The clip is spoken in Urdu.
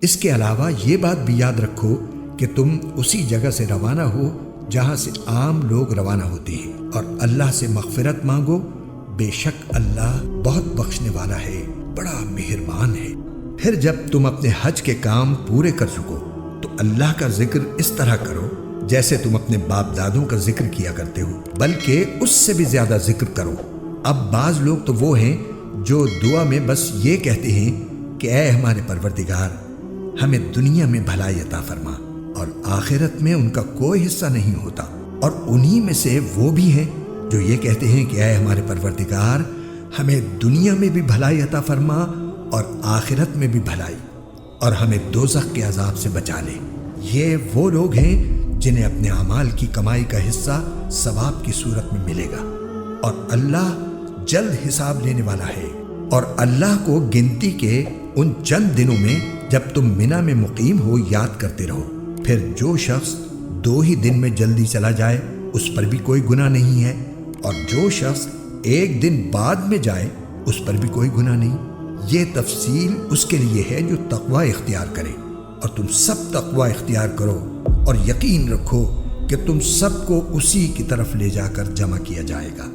اس کے علاوہ یہ بات بھی یاد رکھو کہ تم اسی جگہ سے روانہ ہو جہاں سے عام لوگ روانہ ہوتے ہیں، اور اللہ سے مغفرت مانگو، بے شک اللہ بہت بخشنے والا ہے، بڑا مہربان ہے۔ پھر جب تم اپنے حج کے کام پورے کر چکو تو اللہ کا ذکر اس طرح کرو جیسے تم اپنے باپ دادوں کا ذکر کیا کرتے ہو، بلکہ اس سے بھی زیادہ ذکر کرو۔ اب بعض لوگ تو وہ ہیں جو دعا میں بس یہ کہتے ہیں کہ اے ہمارے پروردگار، ہمیں دنیا میں بھلائی عطا فرما، اور آخرت میں ان کا کوئی حصہ نہیں ہوتا۔ اور انہی میں سے وہ بھی ہیں جو یہ کہتے ہیں کہ اے ہمارے پروردگار، ہمیں دنیا میں بھی بھلائی عطا فرما اور آخرت میں بھی بھلائی، اور ہمیں دوزخ کے عذاب سے بچا لے۔ یہ وہ لوگ ہیں جنہیں اپنے اعمال کی کمائی کا حصہ ثواب کی صورت میں ملے گا، اور اللہ جلد حساب لینے والا ہے۔ اور اللہ کو گنتی کے ان چند دنوں میں جب تم منی میں مقیم ہو یاد کرتے رہو۔ پھر جو شخص 2 ہی دن میں جلدی چلا جائے اس پر بھی کوئی گناہ نہیں ہے، اور جو شخص 1 دن بعد میں جائے اس پر بھی کوئی گناہ نہیں۔ یہ تفصیل اس کے لیے ہے جو تقوی اختیار کرے، اور تم سب تقوی اختیار کرو اور یقین رکھو کہ تم سب کو اسی کی طرف لے جا کر جمع کیا جائے گا۔